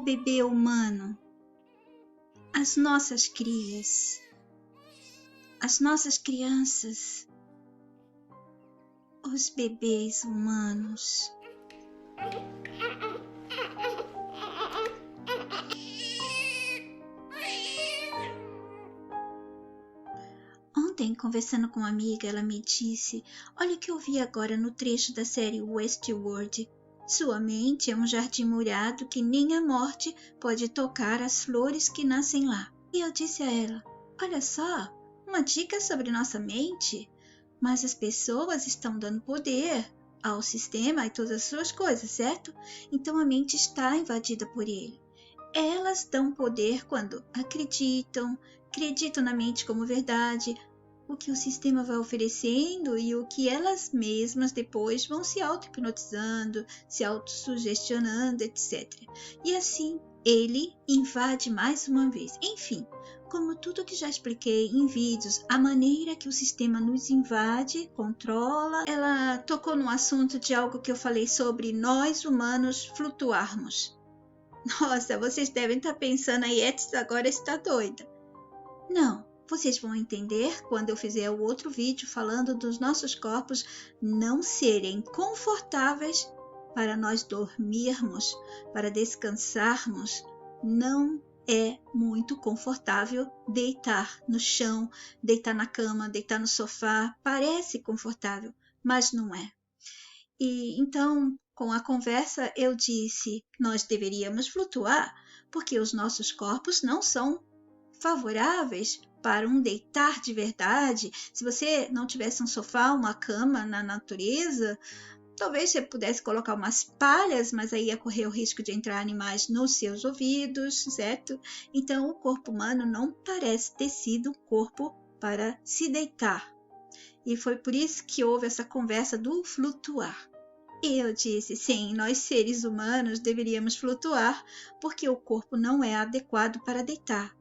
bebê humano, as nossas crias, as nossas crianças, os bebês humanos. Ontem, conversando com uma amiga, ela me disse: olha o que eu vi agora no trecho da série Westworld. Sua mente é um jardim molhado que nem a morte pode tocar as flores que nascem lá. E eu disse a ela: olha só, uma dica sobre nossa mente. Mas as pessoas estão dando poder ao sistema e todas as suas coisas, certo? Então a mente está invadida por ele. Elas dão poder quando acreditam na mente como verdade, o que o sistema vai oferecendo e o que elas mesmas depois vão se auto-hipnotizando, se auto-sugestionando, etc. E assim ele invade mais uma vez. Enfim, como tudo que já expliquei em vídeos, a maneira que o sistema nos invade, controla. Ela tocou no assunto de algo que eu falei sobre nós humanos flutuarmos. Nossa, vocês devem estar pensando aí, Etis agora está doida. Não, vocês vão entender quando eu fizer o outro vídeo falando dos nossos corpos não serem confortáveis para nós dormirmos, para descansarmos. Não é muito confortável deitar no chão, deitar na cama, deitar no sofá. Parece confortável, mas não é. E então, com a conversa, eu disse: nós deveríamos flutuar, porque os nossos corpos não são favoráveis para um deitar de verdade. Se você não tivesse um sofá, uma cama na natureza, talvez você pudesse colocar umas palhas, mas aí ia correr o risco de entrar animais nos seus ouvidos, certo? Então, o corpo humano não parece ter sido um corpo para se deitar. E foi por isso que houve essa conversa do flutuar. E eu disse: sim, nós seres humanos deveríamos flutuar, porque o corpo não é adequado para deitar.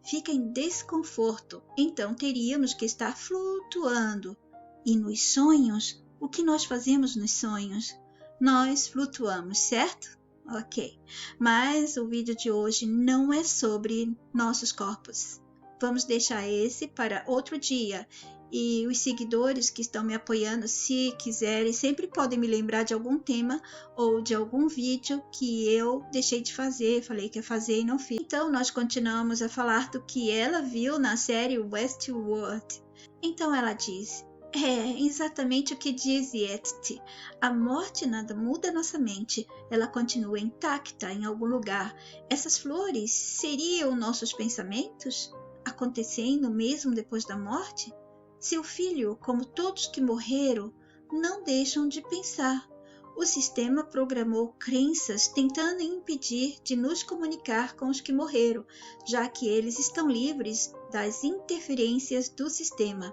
Fica em desconforto, então teríamos que estar flutuando. E nos sonhos, o que nós fazemos nos sonhos? Nós flutuamos, certo? Ok, mas o vídeo de hoje não é sobre nossos corpos. Vamos deixar esse para outro dia. E os seguidores que estão me apoiando, se quiserem, sempre podem me lembrar de algum tema ou de algum vídeo que eu deixei de fazer, falei que ia fazer e não fiz. Então, nós continuamos a falar do que ela viu na série Westworld. Então, ela diz: é exatamente o que diz Yeti. A morte nada muda nossa mente, ela continua intacta em algum lugar. Essas flores seriam nossos pensamentos? Acontecendo mesmo depois da morte? Seu filho, como todos que morreram, não deixam de pensar. O sistema programou crenças tentando impedir de nos comunicar com os que morreram, já que eles estão livres das interferências do sistema.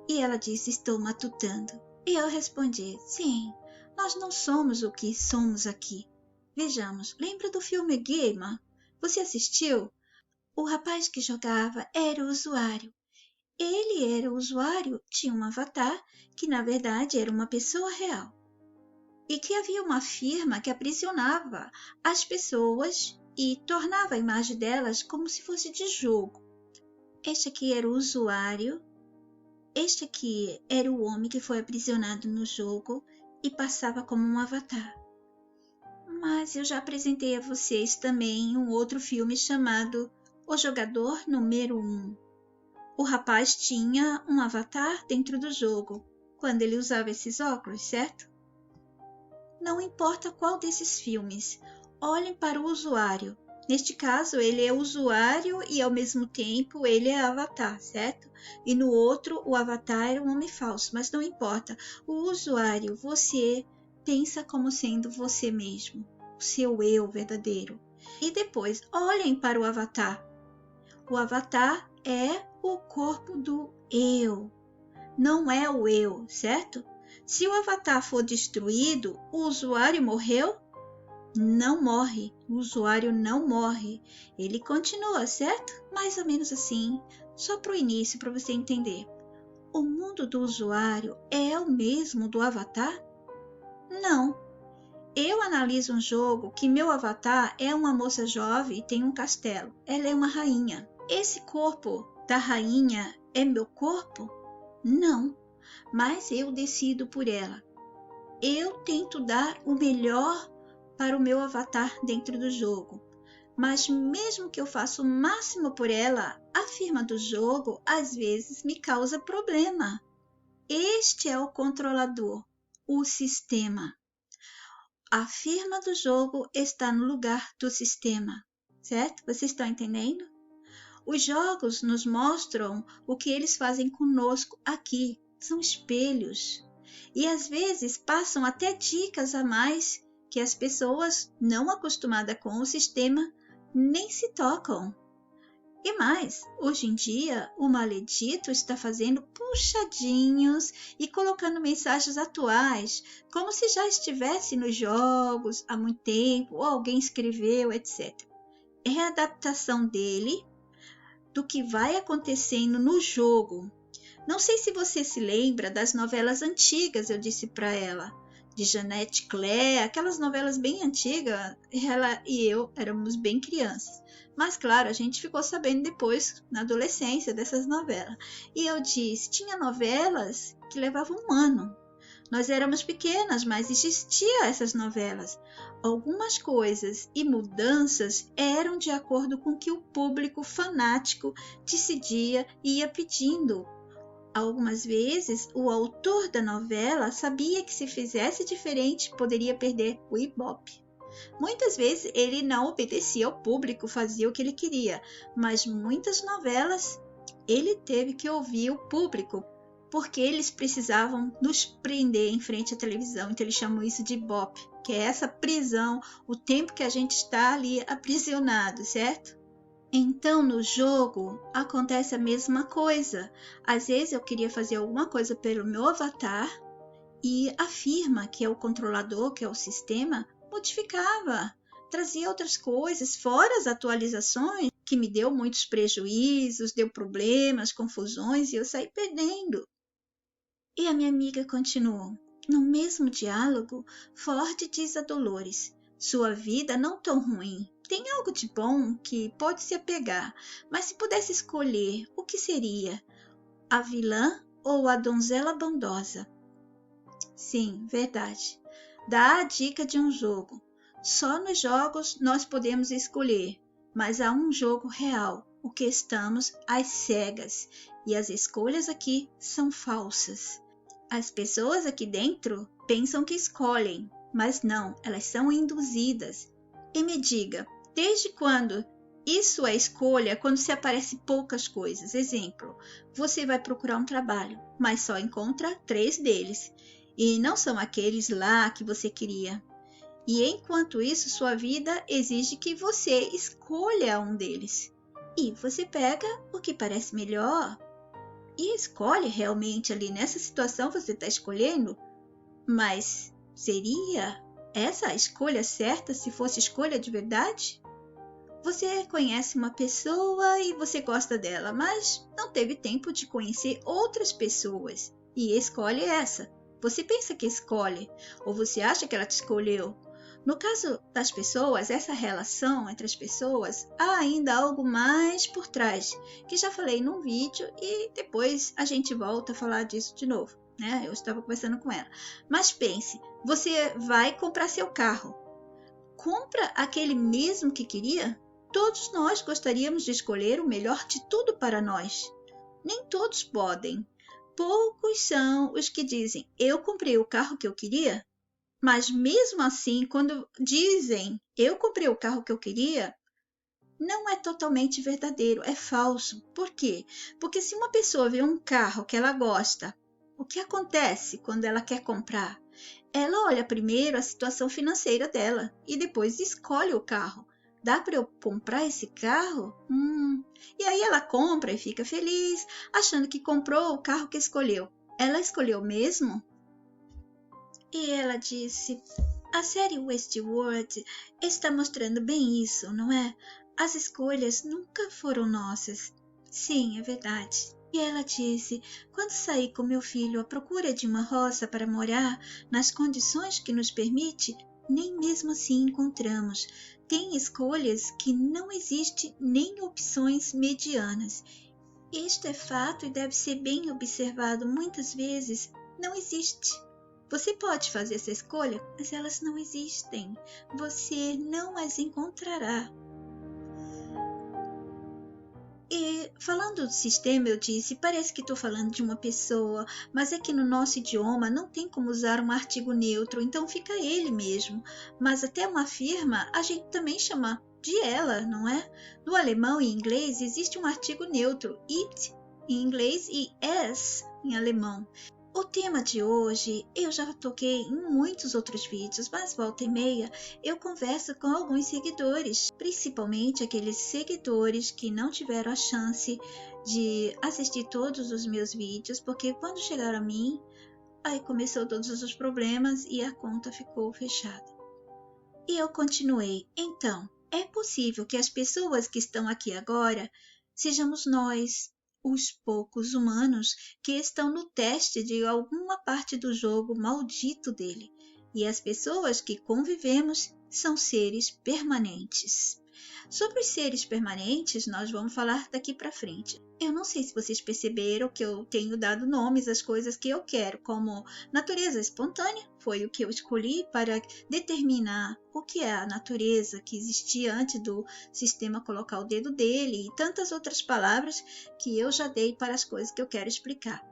E ela disse: estou matutando. E eu respondi: sim, nós não somos o que somos aqui. Vejamos, lembra do filme Gamer? Você assistiu? O rapaz que jogava era o usuário. Ele era o usuário de um avatar que, na verdade, era uma pessoa real. E que havia uma firma que aprisionava as pessoas e tornava a imagem delas como se fosse de jogo. Este aqui era o usuário, este aqui era o homem que foi aprisionado no jogo e passava como um avatar. Mas eu já apresentei a vocês também um outro filme chamado O Jogador Número 1. O rapaz tinha um avatar dentro do jogo, quando ele usava esses óculos, certo? Não importa qual desses filmes, olhem para o usuário. Neste caso, ele é usuário e, ao mesmo tempo, ele é avatar, certo? E no outro, o avatar é um homem falso, mas não importa. O usuário, você pensa como sendo você mesmo, o seu eu verdadeiro. E depois, olhem para o avatar. O avatar é o corpo do eu, não é o eu, certo? Se o avatar for destruído, o usuário morreu? Não morre, o usuário não morre, ele continua, certo? Mais ou menos assim, só para o início, para você entender. O mundo do usuário é o mesmo do avatar? Não. Eu analiso um jogo que meu avatar é uma moça jovem e tem um castelo. Ela é uma rainha. Esse corpo da rainha é meu corpo? Não, mas eu decido por ela. Eu tento dar o melhor para o meu avatar dentro do jogo. Mas mesmo que eu faça o máximo por ela, a firma do jogo às vezes me causa problema. Este é o controlador, o sistema. A firma do jogo está no lugar do sistema, certo? Vocês estão entendendo? Os jogos nos mostram o que eles fazem conosco aqui. São espelhos. E às vezes passam até dicas a mais que as pessoas não acostumadas com o sistema nem se tocam. E mais, hoje em dia, o maledito está fazendo puxadinhos e colocando mensagens atuais, como se já estivesse nos jogos há muito tempo, ou alguém escreveu, etc. É a adaptação dele do que vai acontecendo no jogo. Não sei se você se lembra das novelas antigas, eu disse para ela, de Jeanette Claire, aquelas novelas bem antigas, ela e eu éramos bem crianças. Mas claro, a gente ficou sabendo depois, na adolescência, dessas novelas. E eu disse, tinha novelas que levavam um ano. Nós éramos pequenas, mas existiam essas novelas. Algumas coisas e mudanças eram de acordo com o que o público fanático decidia e ia pedindo. Algumas vezes, o autor da novela sabia que se fizesse diferente poderia perder o Ibope. Muitas vezes ele não obedecia ao público, fazia o que ele queria, mas muitas novelas ele teve que ouvir o público, porque eles precisavam nos prender em frente à televisão, então ele chamou isso de Ibope, que é essa prisão, o tempo que a gente está ali aprisionado, certo? Então, no jogo, acontece a mesma coisa. Às vezes eu queria fazer alguma coisa pelo meu avatar e a firma, que é o controlador, que é o sistema, modificava, trazia outras coisas, fora as atualizações, que me deu muitos prejuízos, deu problemas, confusões e eu saí perdendo. E a minha amiga continuou. No mesmo diálogo, Ford diz a Dolores, sua vida não tão ruim. Tem algo de bom que pode se apegar, mas se pudesse escolher, o que seria? A vilã ou a donzela bondosa? Sim, verdade. Dá a dica de um jogo. Só nos jogos nós podemos escolher, mas há um jogo real, o que estamos às cegas, e as escolhas aqui são falsas. As pessoas aqui dentro pensam que escolhem, mas não, elas são induzidas. E me diga, desde quando isso é escolha quando se aparecem poucas coisas? Exemplo, você vai procurar um trabalho, mas só encontra 3 deles. E não são aqueles lá que você queria. E enquanto isso, sua vida exige que você escolha um deles. E você pega o que parece melhor e escolhe realmente ali nessa situação você está escolhendo. Mas seria essa a escolha certa se fosse escolha de verdade? Você conhece uma pessoa e você gosta dela, mas não teve tempo de conhecer outras pessoas e escolhe essa. Você pensa que escolhe, ou você acha que ela te escolheu. No caso das pessoas, essa relação entre as pessoas, há ainda algo mais por trás, que já falei num vídeo e depois a gente volta a falar disso de novo, né? Eu estava conversando com ela. Mas pense, você vai comprar seu carro. Compra aquele mesmo que queria? Todos nós gostaríamos de escolher o melhor de tudo para nós. Nem todos podem. Poucos são os que dizem, eu comprei o carro que eu queria, mas mesmo assim, quando dizem, eu comprei o carro que eu queria, não é totalmente verdadeiro, é falso. Por quê? Porque se uma pessoa vê um carro que ela gosta, o que acontece quando ela quer comprar? Ela olha primeiro a situação financeira dela e depois escolhe o carro. Dá para eu comprar esse carro? E aí ela compra e fica feliz, achando que comprou o carro que escolheu. Ela escolheu mesmo? E ela disse, a série Westworld está mostrando bem isso, não é? As escolhas nunca foram nossas. Sim, é verdade. E ela disse, quando saí com meu filho à procura de uma roça para morar nas condições que nos permite, nem mesmo assim encontramos. Tem escolhas que não existe nem opções medianas. Isto é fato e deve ser bem observado. Muitas vezes não existe. Você pode fazer essa escolha, mas elas não existem. Você não as encontrará. E falando do sistema, eu disse, parece que estou falando de uma pessoa, mas é que no nosso idioma não tem como usar um artigo neutro, então fica ele mesmo. Mas até uma firma a gente também chama de ela, não é? No alemão e inglês existe um artigo neutro, it em inglês e es em alemão. O tema de hoje eu já toquei em muitos outros vídeos, mas volta e meia eu converso com alguns seguidores, principalmente aqueles seguidores que não tiveram a chance de assistir todos os meus vídeos, porque quando chegaram a mim, aí começou todos os problemas e a conta ficou fechada. E eu continuei. Então, é possível que as pessoas que estão aqui agora sejamos nós, os poucos humanos que estão no teste de alguma parte do jogo maldito dele. E as pessoas que convivemos são seres permanentes. Sobre os seres permanentes, nós vamos falar daqui para frente. Eu não sei se vocês perceberam que eu tenho dado nomes às coisas que eu quero, como natureza espontânea, foi o que eu escolhi para determinar o que é a natureza que existia antes do sistema colocar o dedo dele e tantas outras palavras que eu já dei para as coisas que eu quero explicar.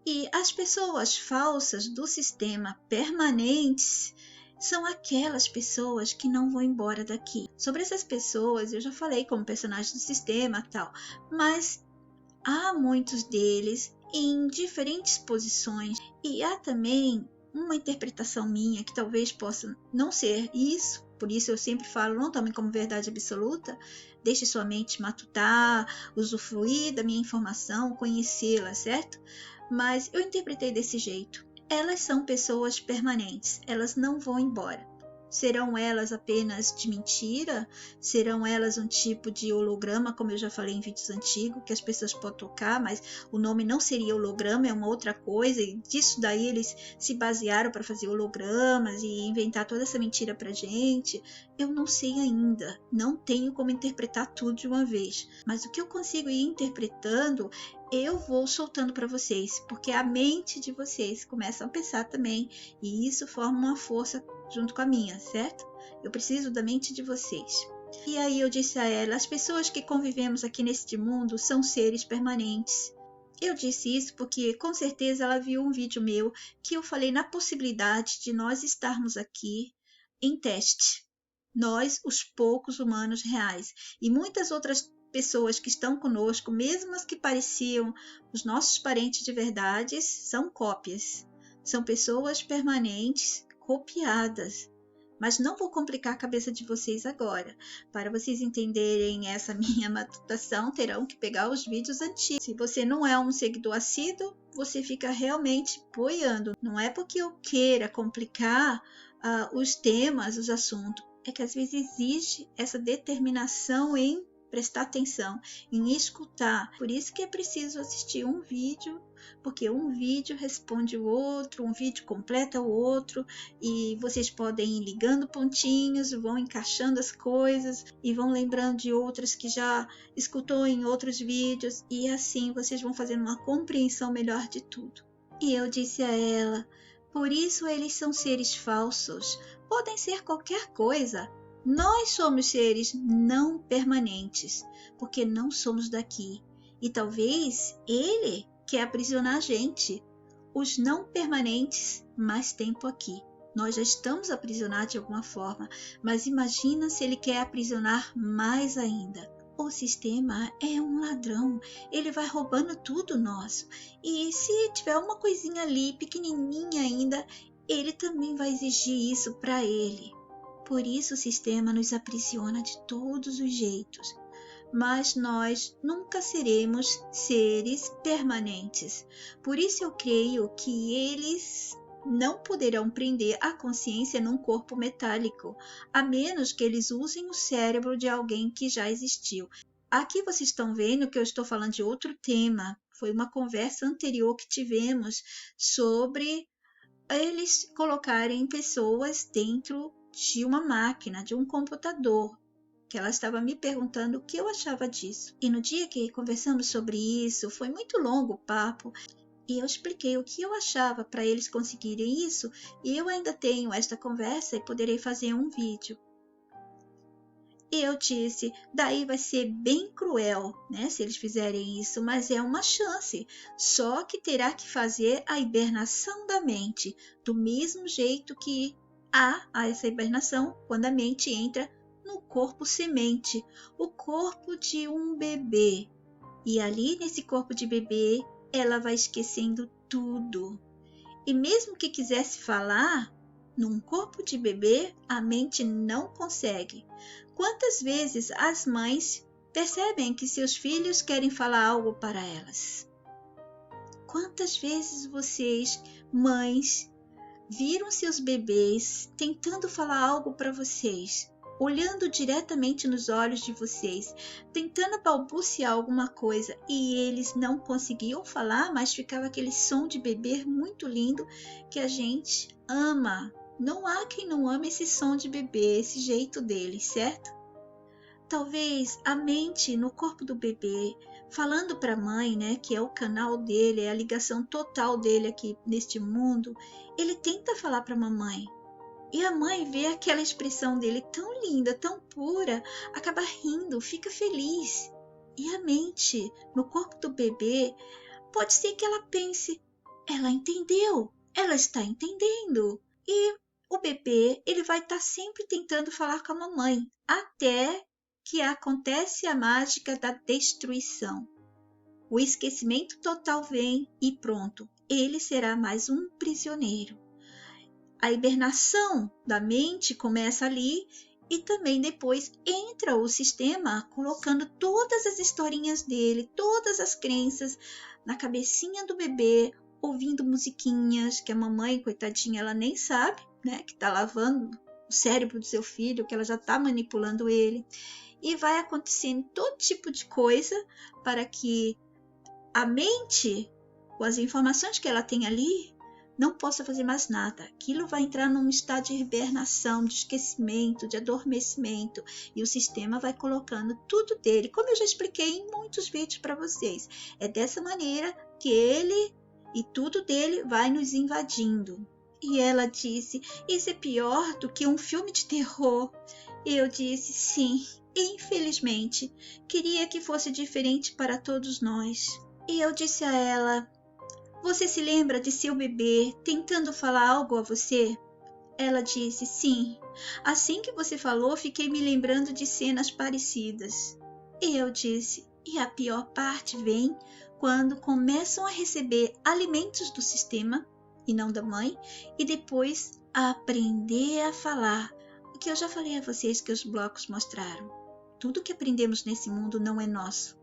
E as pessoas falsas do sistema permanentes são aquelas pessoas que não vão embora daqui. Sobre essas pessoas eu já falei como personagens do sistema e tal, mas há muitos deles em diferentes posições e há também uma interpretação minha que talvez possa não ser isso, por isso eu sempre falo, não tome como verdade absoluta, deixe sua mente matutar, usufruir da minha informação, conhecê-la, certo? Mas eu interpretei desse jeito. Elas são pessoas permanentes, elas não vão embora. Serão elas apenas de mentira? Serão elas um tipo de holograma, como eu já falei em vídeos antigos, que as pessoas podem tocar, mas o nome não seria holograma, é uma outra coisa, e disso daí eles se basearam para fazer hologramas e inventar toda essa mentira pra gente. Eu não sei ainda, não tenho como interpretar tudo de uma vez, mas o que eu consigo ir interpretando eu vou soltando para vocês, porque a mente de vocês começa a pensar também, e isso forma uma força junto com a minha, certo? Eu preciso da mente de vocês. E aí eu disse a ela, as pessoas que convivemos aqui neste mundo são seres permanentes. Eu disse isso porque com certeza ela viu um vídeo meu que eu falei na possibilidade de nós estarmos aqui em teste. Nós, os poucos humanos reais, e muitas outras pessoas que estão conosco, mesmo as que pareciam os nossos parentes de verdade, são cópias. São pessoas permanentes, copiadas. Mas não vou complicar a cabeça de vocês agora. Para vocês entenderem essa minha matutação, terão que pegar os vídeos antigos. Se você não é um seguidor assíduo, você fica realmente boiando. Não é porque eu queira complicar os temas, os assuntos. É que às vezes existe essa determinação em prestar atenção, em escutar. Por isso que é preciso assistir um vídeo, porque um vídeo responde o outro, um vídeo completa o outro, e vocês podem ir ligando pontinhos, vão encaixando as coisas e vão lembrando de outras que já escutou em outros vídeos, e assim vocês vão fazendo uma compreensão melhor de tudo. E eu disse a ela, por isso eles são seres falsos, podem ser qualquer coisa. Nós somos seres não permanentes, porque não somos daqui. E talvez ele quer aprisionar a gente. Os não permanentes, mais tempo aqui. Nós já estamos aprisionados de alguma forma, mas imagina se ele quer aprisionar mais ainda. O sistema é um ladrão, ele vai roubando tudo nosso. E se tiver uma coisinha ali, pequenininha ainda, ele também vai exigir isso para ele. Por isso o sistema nos aprisiona de todos os jeitos. Mas nós nunca seremos seres permanentes. Por isso eu creio que eles não poderão prender a consciência num corpo metálico, a menos que eles usem o cérebro de alguém que já existiu. Aqui vocês estão vendo que eu estou falando de outro tema. Foi uma conversa anterior que tivemos sobre eles colocarem pessoas dentro de uma máquina, de um computador, que ela estava me perguntando o que eu achava disso. E no dia que conversamos sobre isso, foi muito longo o papo, e eu expliquei o que eu achava para eles conseguirem isso, e eu ainda tenho esta conversa e poderei fazer um vídeo. E eu disse, daí vai ser bem cruel, né, se eles fizerem isso, mas é uma chance, só que terá que fazer a hibernação da mente, do mesmo jeito que há essa hibernação quando a mente entra no corpo semente, o corpo de um bebê. E ali nesse corpo de bebê, ela vai esquecendo tudo. E mesmo que quisesse falar, num corpo de bebê, a mente não consegue. Quantas vezes as mães percebem que seus filhos querem falar algo para elas? Quantas vezes vocês, mães, viram seus bebês tentando falar algo para vocês, olhando diretamente nos olhos de vocês, tentando balbuciar alguma coisa e eles não conseguiam falar, mas ficava aquele som de bebê muito lindo que a gente ama. Não há quem não ame esse som de bebê, esse jeito dele, certo? Talvez a mente no corpo do bebê, falando para a mãe, né, que é o canal dele, é a ligação total dele aqui neste mundo, ele tenta falar para a mamãe. E a mãe vê aquela expressão dele tão linda, tão pura, acaba rindo, fica feliz. E a mente no corpo do bebê, pode ser que ela pense, ela entendeu, ela está entendendo. E o bebê, ele vai estar sempre tentando falar com a mamãe, até que acontece a mágica da destruição. O esquecimento total vem e pronto, ele será mais um prisioneiro. A hibernação da mente começa ali e também depois entra o sistema colocando todas as historinhas dele, todas as crenças na cabecinha do bebê, ouvindo musiquinhas que a mamãe, coitadinha, ela nem sabe, né, que está lavando o cérebro do seu filho, que ela já está manipulando ele. E vai acontecendo todo tipo de coisa para que a mente, com as informações que ela tem ali, não possa fazer mais nada. Aquilo vai entrar num estado de hibernação, de esquecimento, de adormecimento, e o sistema vai colocando tudo dele, como eu já expliquei em muitos vídeos para vocês. É dessa maneira que ele e tudo dele vai nos invadindo. E ela disse, isso é pior do que um filme de terror. E eu disse, sim, infelizmente, queria que fosse diferente para todos nós. E eu disse a ela, você se lembra de seu bebê tentando falar algo a você? Ela disse, sim. Assim que você falou, fiquei me lembrando de cenas parecidas. E eu disse, e a pior parte vem quando começam a receber alimentos do sistema, e não da mãe, e depois a aprender a falar. O que eu já falei a vocês que os blocos mostraram. Tudo que aprendemos nesse mundo não é nosso.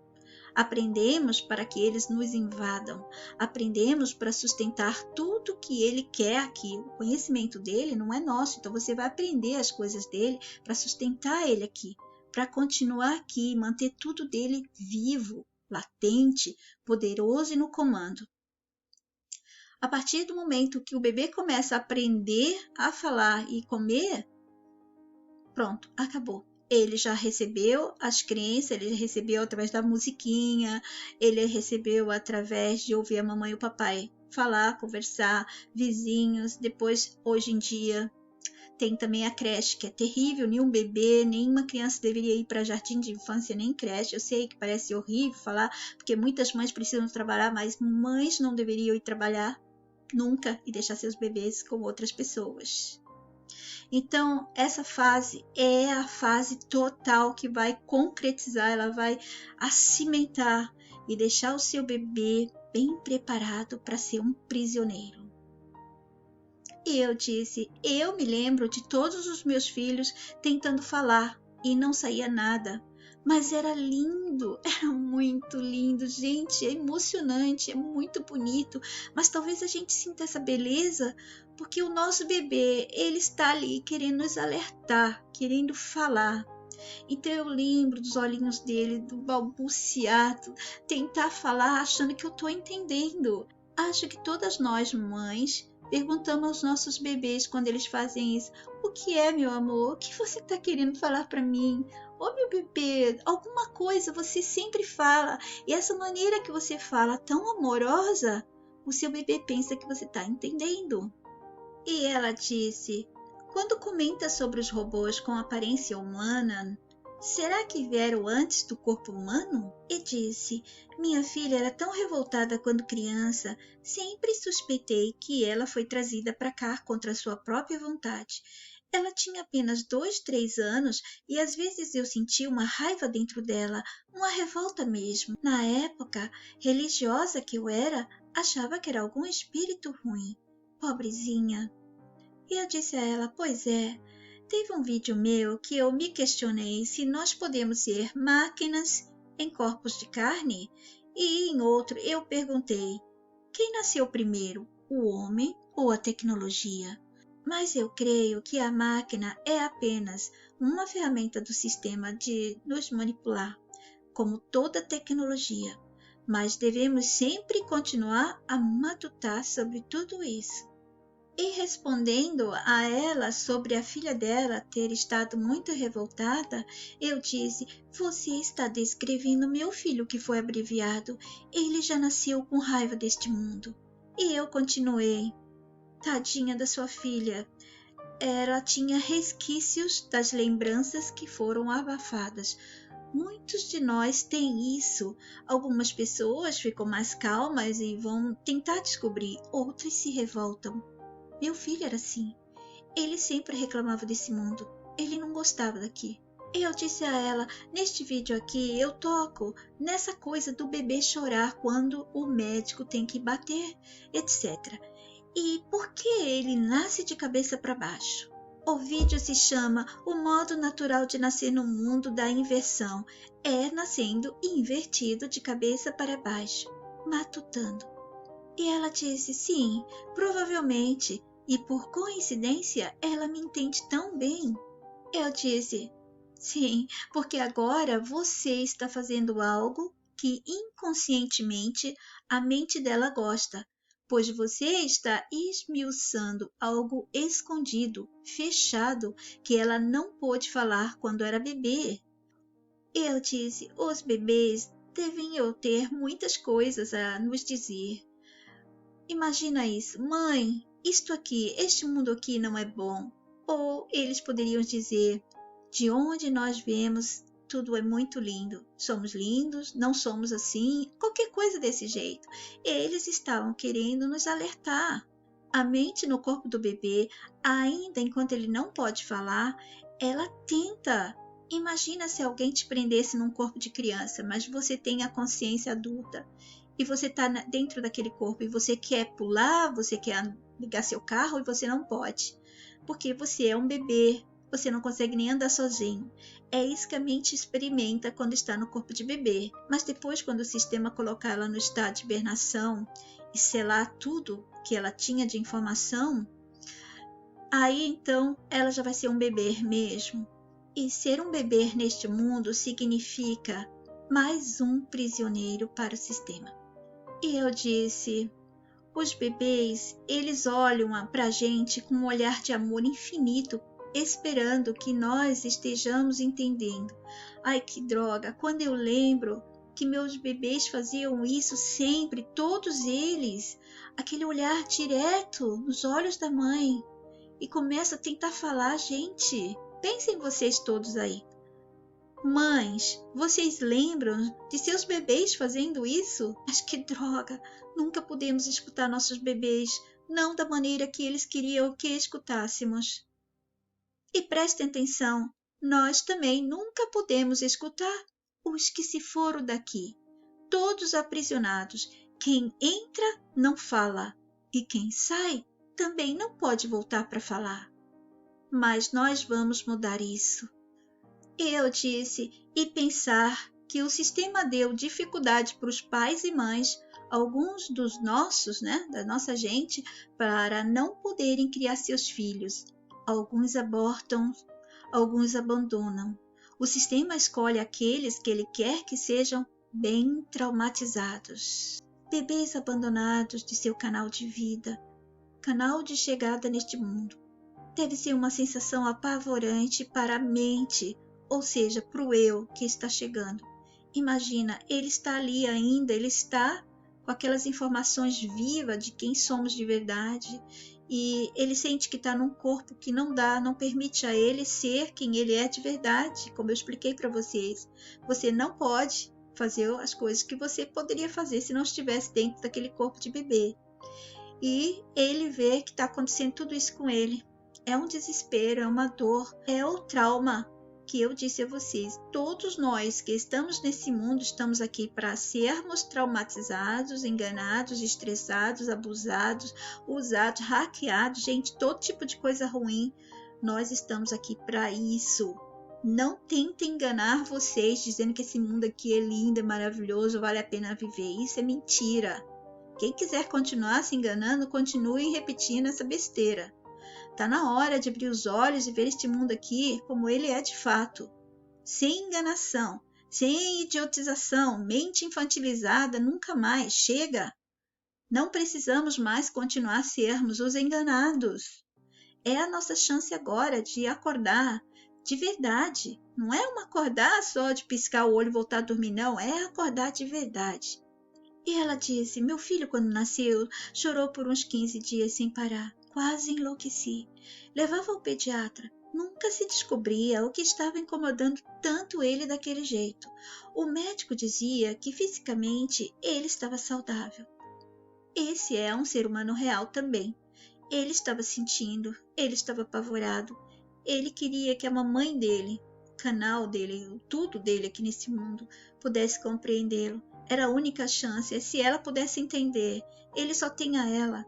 Aprendemos para que eles nos invadam. Aprendemos para sustentar tudo que ele quer aqui. O conhecimento dele não é nosso, então você vai aprender as coisas dele para sustentar ele aqui, para continuar aqui, manter tudo dele vivo, latente, poderoso e no comando. A partir do momento que o bebê começa a aprender a falar e comer, pronto, acabou. Ele já recebeu as crenças, ele recebeu através da musiquinha, ele recebeu através de ouvir a mamãe e o papai falar, conversar, vizinhos. Depois, hoje em dia, tem também a creche, que é terrível, nenhum bebê, nenhuma criança deveria ir para jardim de infância, nem creche. Eu sei que parece horrível falar, porque muitas mães precisam trabalhar, mas mães não deveriam ir trabalhar nunca e deixar seus bebês com outras pessoas. Então, essa fase é a fase total que vai concretizar, ela vai cimentar e deixar o seu bebê bem preparado para ser um prisioneiro. E eu disse, eu me lembro de todos os meus filhos tentando falar e não saía nada. Mas era lindo, era muito lindo, gente, é emocionante, é muito bonito. Mas talvez a gente sinta essa beleza porque o nosso bebê, ele está ali querendo nos alertar, querendo falar. Então eu lembro dos olhinhos dele, do balbuciar, tentar falar achando que eu estou entendendo. Acho que todas nós, mães, Perguntamos aos nossos bebês quando eles fazem isso: o que é, meu amor? O que você está querendo falar para mim? Ô, meu bebê, alguma coisa você sempre fala. E essa maneira que você fala, tão amorosa, o seu bebê pensa que você está entendendo. E ela disse: quando comenta sobre os robôs com aparência humana, será que vieram antes do corpo humano? E disse: minha filha era tão revoltada quando criança, sempre suspeitei que ela foi trazida para cá contra sua própria vontade. Ela tinha apenas 2, 3 anos e às vezes eu sentia uma raiva dentro dela, uma revolta mesmo. Na época religiosa que eu era, achava que era algum espírito ruim. Pobrezinha. E eu disse a ela: pois é, teve um vídeo meu que eu me questionei se nós podemos ser máquinas em corpos de carne, e em outro eu perguntei: quem nasceu primeiro, o homem ou a tecnologia? Mas eu creio que a máquina é apenas uma ferramenta do sistema de nos manipular, como toda tecnologia. Mas devemos sempre continuar a matutar sobre tudo isso. E respondendo a ela sobre a filha dela ter estado muito revoltada, eu disse: você está descrevendo meu filho que foi abreviado. Ele já nasceu com raiva deste mundo. E eu continuei: tadinha da sua filha. Ela tinha resquícios das lembranças que foram abafadas. Muitos de nós têm isso. Algumas pessoas ficam mais calmas e vão tentar descobrir, outras se revoltam. Meu filho era assim. Ele sempre reclamava desse mundo. Ele não gostava daqui. Eu disse a ela: neste vídeo aqui eu toco nessa coisa do bebê chorar quando o médico tem que bater, etc. E por que ele nasce de cabeça para baixo? O vídeo se chama O Modo Natural de Nascer no Mundo da Inversão. É nascendo invertido de cabeça para baixo, matutando. E ela disse: sim, provavelmente. E por coincidência, ela me entende tão bem. Eu disse: sim, porque agora você está fazendo algo que inconscientemente a mente dela gosta, pois você está esmiuçando algo escondido, fechado, que ela não pôde falar quando era bebê. Eu disse: os bebês deviam ter muitas coisas a nos dizer. Imagina isso: mãe, isto aqui, este mundo aqui não é bom. Ou eles poderiam dizer: de onde nós viemos, tudo é muito lindo. Somos lindos, não somos assim, qualquer coisa desse jeito. Eles estavam querendo nos alertar. A mente no corpo do bebê, ainda enquanto ele não pode falar, ela tenta. Imagina se alguém te prendesse num corpo de criança, mas você tem a consciência adulta e você está dentro daquele corpo e você quer pular, você quer ligar seu carro e você não pode, porque você é um bebê, você não consegue nem andar sozinho. É isso que a mente experimenta quando está no corpo de bebê, mas depois, quando o sistema colocar ela no estado de hibernação e selar tudo que ela tinha de informação, aí então ela já vai ser um bebê mesmo. E ser um bebê neste mundo significa mais um prisioneiro para o sistema. E eu disse: os bebês, eles olham para a gente com um olhar de amor infinito, esperando que nós estejamos entendendo. Ai, que droga! Quando eu lembro que meus bebês faziam isso sempre, todos eles, aquele olhar direto nos olhos da mãe, e começa a tentar falar: gente, pensem vocês todos aí. Mães, vocês lembram de seus bebês fazendo isso? Mas que droga! Nunca pudemos escutar nossos bebês, não da maneira que eles queriam que escutássemos. E prestem atenção, nós também nunca pudemos escutar os que se foram daqui, todos aprisionados. Quem entra não fala, e quem sai também não pode voltar para falar. Mas nós vamos mudar isso. Eu disse: e pensar que o sistema deu dificuldade para os pais e mães, alguns dos nossos, da nossa gente, para não poderem criar seus filhos. Alguns abortam, alguns abandonam. O sistema escolhe aqueles que ele quer que sejam bem traumatizados. Bebês abandonados de seu canal de vida, canal de chegada neste mundo. Deve ser uma sensação apavorante para a mente, ou seja, para o eu que está chegando. Imagina, ele está ali ainda, ele está com aquelas informações vivas de quem somos de verdade, e ele sente que está num corpo que não permite a ele ser quem ele é de verdade, como eu expliquei para vocês. Você não pode fazer as coisas que você poderia fazer se não estivesse dentro daquele corpo de bebê. E ele vê que está acontecendo tudo isso com ele. É um desespero, é uma dor, é o trauma que eu disse a vocês. Todos nós que estamos nesse mundo estamos aqui para sermos traumatizados, enganados, estressados, abusados, usados, hackeados, gente, todo tipo de coisa ruim. Nós estamos aqui para isso. Não tentem enganar vocês dizendo que esse mundo aqui é lindo, é maravilhoso, vale a pena viver. Isso é mentira. Quem quiser continuar se enganando, continue repetindo essa besteira. Está na hora de abrir os olhos e ver este mundo aqui como ele é de fato. Sem enganação, sem idiotização, mente infantilizada, nunca mais. Chega! Não precisamos mais continuar a sermos os enganados. É a nossa chance agora de acordar de verdade. Não é um acordar só de piscar o olho e voltar a dormir, não. É acordar de verdade. E ela disse, meu filho quando nasceu chorou por uns 15 dias sem parar. Quase enlouqueci. Levava ao pediatra. Nunca se descobria o que estava incomodando tanto ele daquele jeito. O médico dizia que fisicamente ele estava saudável. Esse é um ser humano real também. Ele estava sentindo, ele estava apavorado. Ele queria que a mamãe dele, o canal dele, tudo dele aqui nesse mundo, pudesse compreendê-lo. Era a única chance, se ela pudesse entender. Ele só tem a ela.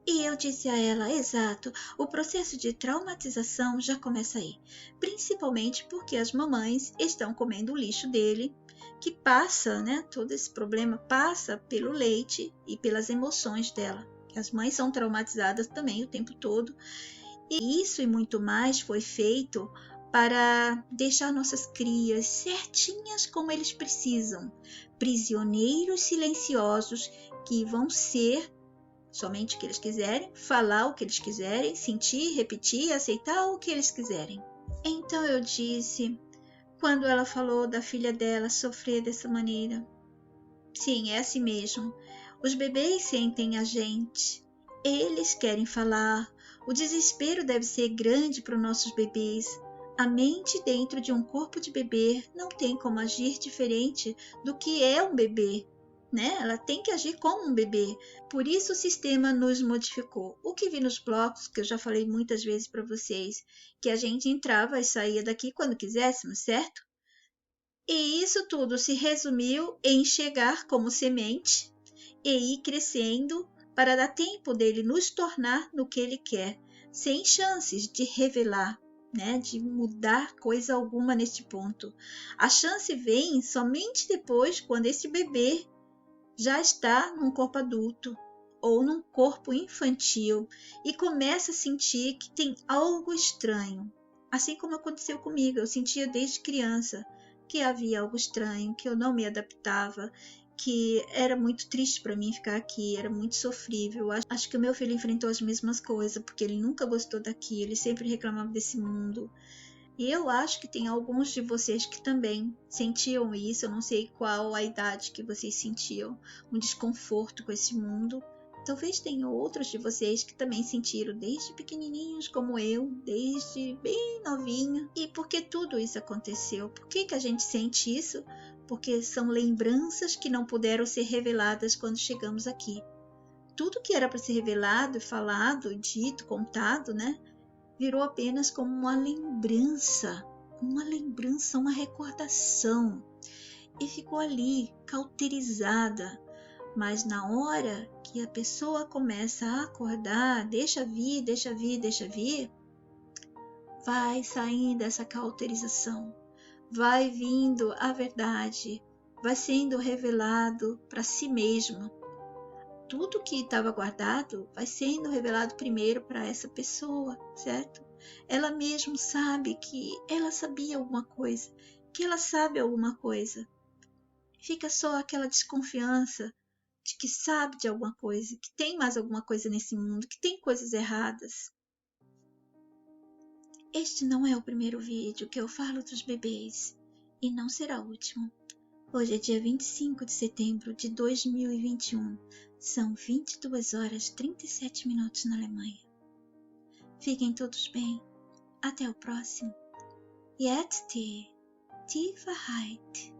E eu disse a ela, exato, o processo de traumatização já começa aí. Principalmente porque as mamães estão comendo o lixo dele, que passa, né, todo esse problema passa pelo leite e pelas emoções dela. As mães são traumatizadas também o tempo todo. E isso e muito mais foi feito para deixar nossas crias certinhas como eles precisam. Prisioneiros silenciosos que vão ser somente o que eles quiserem, falar o que eles quiserem, sentir, repetir, aceitar o que eles quiserem. Então eu disse, quando ela falou da filha dela sofrer dessa maneira, sim, é assim mesmo. Os bebês sentem a gente. Eles querem falar. O desespero deve ser grande para os nossos bebês. A mente dentro de um corpo de bebê não tem como agir diferente do que é um bebê, né? Ela tem que agir como um bebê. Por isso o sistema nos modificou. O que vi nos blocos, que eu já falei muitas vezes para vocês, que a gente entrava e saía daqui quando quiséssemos, certo? E isso tudo se resumiu em chegar como semente e ir crescendo para dar tempo dele nos tornar no que ele quer, sem chances de revelar, né, de mudar coisa alguma neste ponto. A chance vem somente depois, quando esse bebê já está num corpo adulto ou num corpo infantil e começa a sentir que tem algo estranho. Assim como aconteceu comigo, eu sentia desde criança que havia algo estranho, que eu não me adaptava, que era muito triste para mim ficar aqui, era muito sofrível. Acho que o meu filho enfrentou as mesmas coisas, porque ele nunca gostou daqui, ele sempre reclamava desse mundo. E eu acho que tem alguns de vocês que também sentiam isso, eu não sei qual a idade que vocês sentiam, um desconforto com esse mundo. Talvez tenham outros de vocês que também sentiram desde pequenininhos, como eu, desde bem novinha. E por que tudo isso aconteceu? Por que a gente sente isso? Porque são lembranças que não puderam ser reveladas quando chegamos aqui. Tudo que era para ser revelado, falado, dito, contado, né? Virou apenas como uma lembrança, uma recordação. E ficou ali, cauterizada. Mas na hora que a pessoa começa a acordar, deixa vir, vai saindo essa cauterização, vai vindo a verdade, vai sendo revelado para si mesma. Tudo que estava guardado vai sendo revelado primeiro para essa pessoa, certo? Ela mesma sabe que ela sabia alguma coisa, que ela sabe alguma coisa. Fica só aquela desconfiança de que sabe de alguma coisa, que tem mais alguma coisa nesse mundo, que tem coisas erradas. Este não é o primeiro vídeo que eu falo dos bebês, e não será o último. Hoje é dia 25 de setembro de 2021, são 22 horas 37 minutos na Alemanha. Fiquem todos bem, até o próximo. Jetzt die Wahrheit.